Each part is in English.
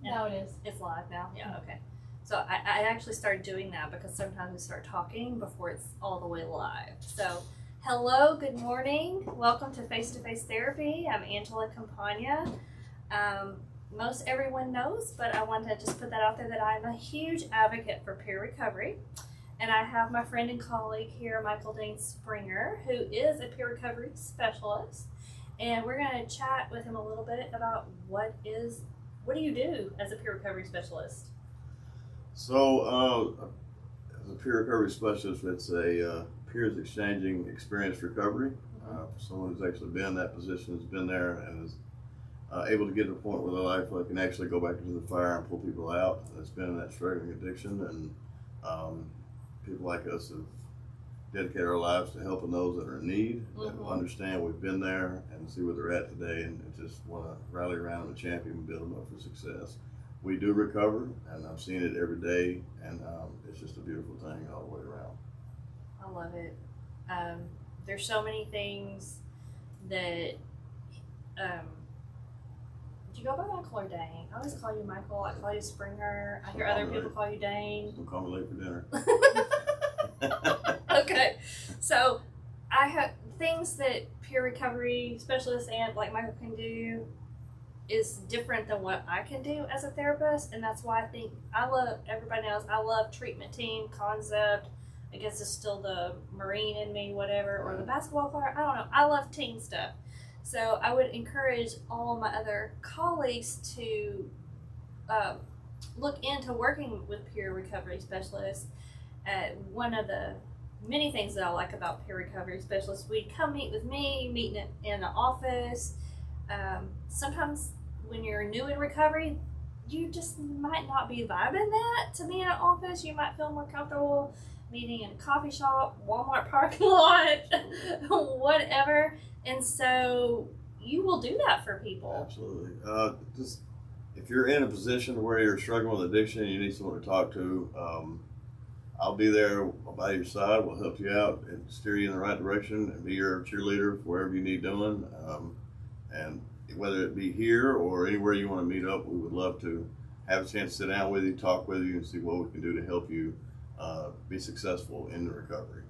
No, it is. It's live now? Yeah, okay. So I actually started doing that because sometimes we start talking before it's all the way live. So, hello, good morning. Welcome to Face-to-Face Therapy. I'm Angela Campagna. Most everyone knows, but I want to just put that out there that I'm a huge advocate for peer recovery. And I have my friend and colleague here, Michael Dane Springer, who is a peer recovery specialist. And we're going to chat with him a little bit about what do you do as a peer recovery specialist? So, as a peer recovery specialist, it's a peers exchanging experience recovery. For someone who's actually been in that position, has been there, and is able to get to a point where their life can actually go back into the fire and pull people out that's been in that struggling addiction. And people like us have dedicated our lives to helping those that are in need, that understand we've been there and see where they're at today, and just want to rally around them and champion and build them up for success. We do recover, and I'm seeing it every day, and it's just a beautiful thing all the way around. I love it. There's so many things that, do you go by Michael or Dane? I always call you Michael, I call you Springer, I hear other people call you Dane. Don't call me late for dinner. Okay, so I have things that peer recovery specialists and like Michael can do is different than what I can do as a therapist, and that's why I think everybody knows I love treatment team concept. I guess it's still the Marine in me, whatever, or the basketball player. I don't know. I love team stuff. So I would encourage all my other colleagues to look into working with peer recovery specialists. One of the many things that I like about peer recovery specialists, we come meet with me, meet in the office. Sometimes when you're new in recovery, you just might not be vibing that to be in an office. You might feel more comfortable meeting in a coffee shop, Walmart parking lot, whatever. And so you will do that for people. Absolutely. Just if you're in a position where you're struggling with addiction and you need someone to talk to, I'll be there by your side. We'll help you out and steer you in the right direction and be your cheerleader for wherever you need doing. And whether it be here or anywhere you want to meet up, we would love to have a chance to sit down with you, talk with you, and see what we can do to help you be successful in the recovery.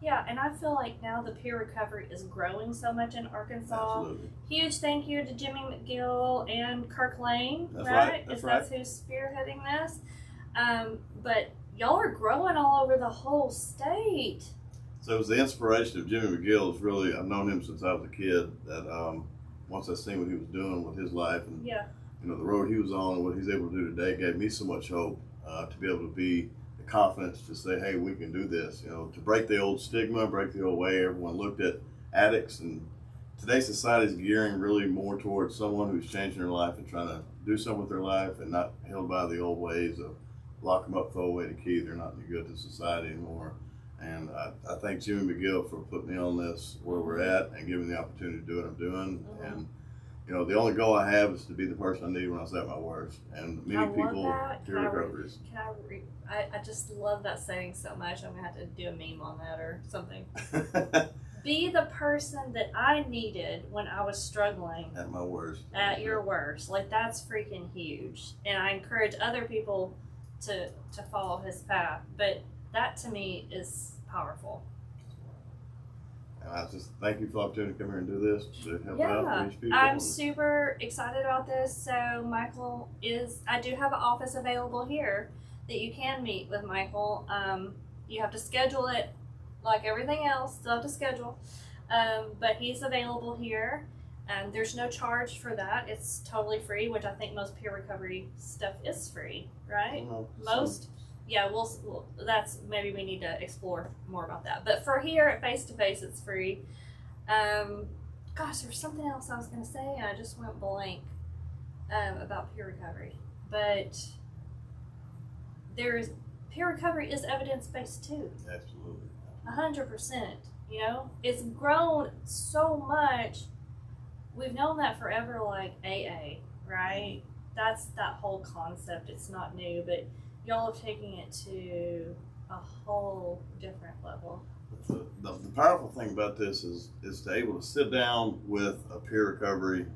Yeah, and I feel like now the peer recovery is growing so much in Arkansas. Absolutely. Huge thank you to Jimmy McGill and Kirk Lane, That's right? That's That's who's spearheading this. But y'all are growing all over the whole state. So it was the inspiration of Jimmy McGill. Is really, I've known him since I was a kid. That once I seen what he was doing with his life and the road he was on and what he's able to do today gave me so much hope to be able to be the confidence to say, hey, we can do this. To break the old stigma, break the old way everyone looked at addicts. And today's society is gearing really more towards someone who's changing their life and trying to do something with their life and not held by the old ways of lock them up, throw away the key. They're not any good to society anymore. And I thank Jimmy McGill for putting me on this where we're at and giving me the opportunity to do what I'm doing. And the only goal I have is to be the person I need when I was at my worst. And many people do recoveries. I just love that saying so much. I'm gonna have to do a meme on that or something. Be the person that I needed when I was struggling. At my worst. At your worst. Like, that's freaking huge. And I encourage other people to follow his path. But that to me is powerful. And I just thank you for the opportunity to come here and do this to help out these people. I'm super excited about this. So Michael I do have an office available here that you can meet with Michael. You have to schedule it like everything else, still have to schedule. But he's available here. There's no charge for that. It's totally free, which I think most peer recovery stuff is free, right? Most. Yeah, that's, maybe we need to explore more about that. But for here at Face to Face, it's free. Gosh, there's something else I was going to say, and I just went blank about peer recovery. But peer recovery is evidence-based too. Absolutely. 100%. It's grown so much. We've known that forever, like AA, right? That's that whole concept. It's not new, but y'all are taking it to a whole different level. The powerful thing about this is to able to sit down with a peer recovery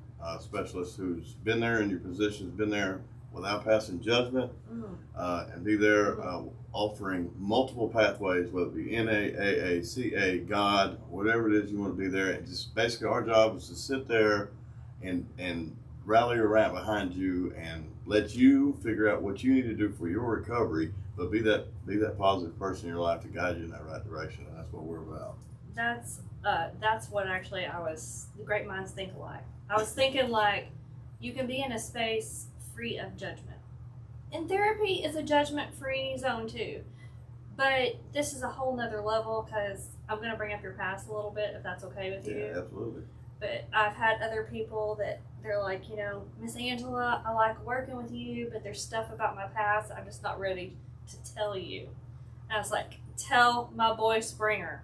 specialist who's been there in your position, has been there without passing judgment, and be there offering multiple pathways, whether it be NA, AA, CA, God, whatever it is you want to be there. And just basically our job is to sit there and rally around behind you and let you figure out what you need to do for your recovery, but be that positive person in your life to guide you in that right direction. And that's what we're about. That's what actually the great minds think alike. I was thinking like, you can be in a space free of judgment. And therapy is a judgment-free zone too. But this is a whole nother level, because I'm going to bring up your past a little bit, if that's okay with you. Yeah, absolutely. But I've had other people that they're like, you know, Miss Angela, I like working with you, but there's stuff about my past I'm just not ready to tell you. And I was like, tell my boy Springer.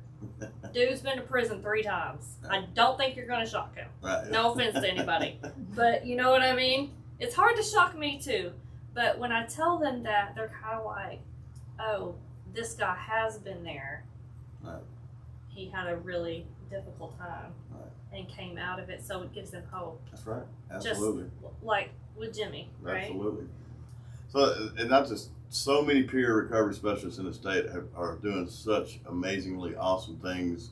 Dude's been to prison 3 times. I don't think you're going to shock him. Right. No offense to anybody. But you know what I mean? It's hard to shock me too. But when I tell them that, they're kind of like, oh, this guy has been there. Right. He had a really difficult time. Right. And came out of it, so it gives them hope. That's right. Absolutely. Just like with Jimmy, right? Absolutely. So, and not just so many peer recovery specialists in the state are doing such amazingly awesome things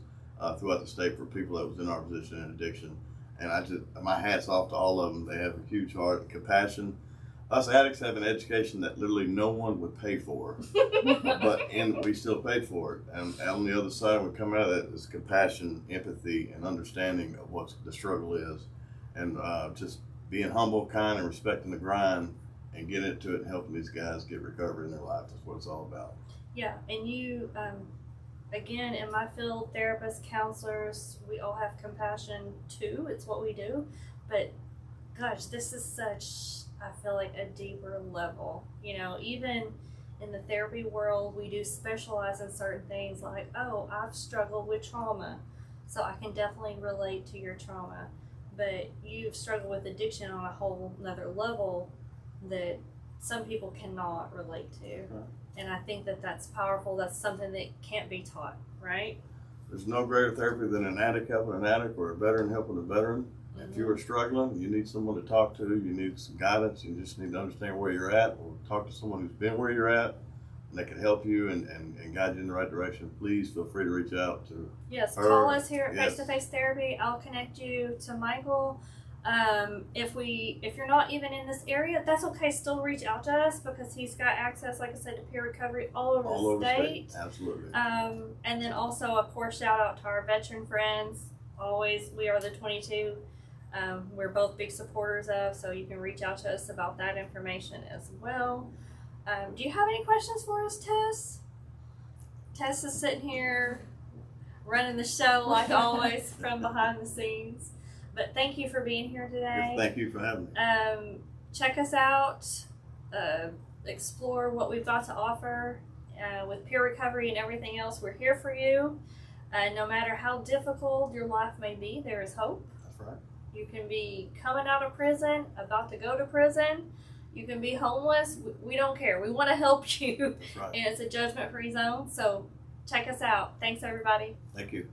throughout the state for people that was in our position in addiction. And my hat's off to all of them. They have a huge heart and compassion. Us addicts have an education that literally no one would pay for, and we still paid for it. And on the other side, we come out of that is compassion, empathy, and understanding of what the struggle is, and just being humble, kind, and respecting the grind, and getting into it and helping these guys get recovery in their life. That's what it's all about. Yeah, and you, again, in my field, therapists, counselors, we all have compassion too. It's what we do, but gosh, this is such, I feel like, a deeper level. You know, even in the therapy world, we do specialize in certain things like, oh, I've struggled with trauma, so I can definitely relate to your trauma. But you've struggled with addiction on a whole nother level that some people cannot relate to. Right. And I think that that's powerful. That's something that can't be taught, right? There's no greater therapy than an addict helping an addict or a veteran helping a veteran. If you are struggling, you need someone to talk to, you need some guidance, you just need to understand where you're at, or talk to someone who's been where you're at, and they can help you and guide you in the right direction. Please feel free to reach out to her. Call us here at Face to Face Therapy. I'll connect you to Michael. If you're not even in this area, that's okay. Still reach out to us, because he's got access, like I said, to peer recovery all over the state. Absolutely. And then also, of course, shout out to our veteran friends. Always, we are the 22. We're both big supporters of, so you can reach out to us about that information as well. Do you have any questions for us, Tess? Tess is sitting here running the show like always from behind the scenes. But thank you for being here today. Thank you for having me. Check us out. Explore what we've got to offer with peer recovery and everything else. We're here for you. No matter how difficult your life may be, there is hope. That's right. You can be coming out of prison, about to go to prison. You can be homeless. We don't care. We want to help you. That's right. And it's a judgment-free zone. So check us out. Thanks, everybody. Thank you.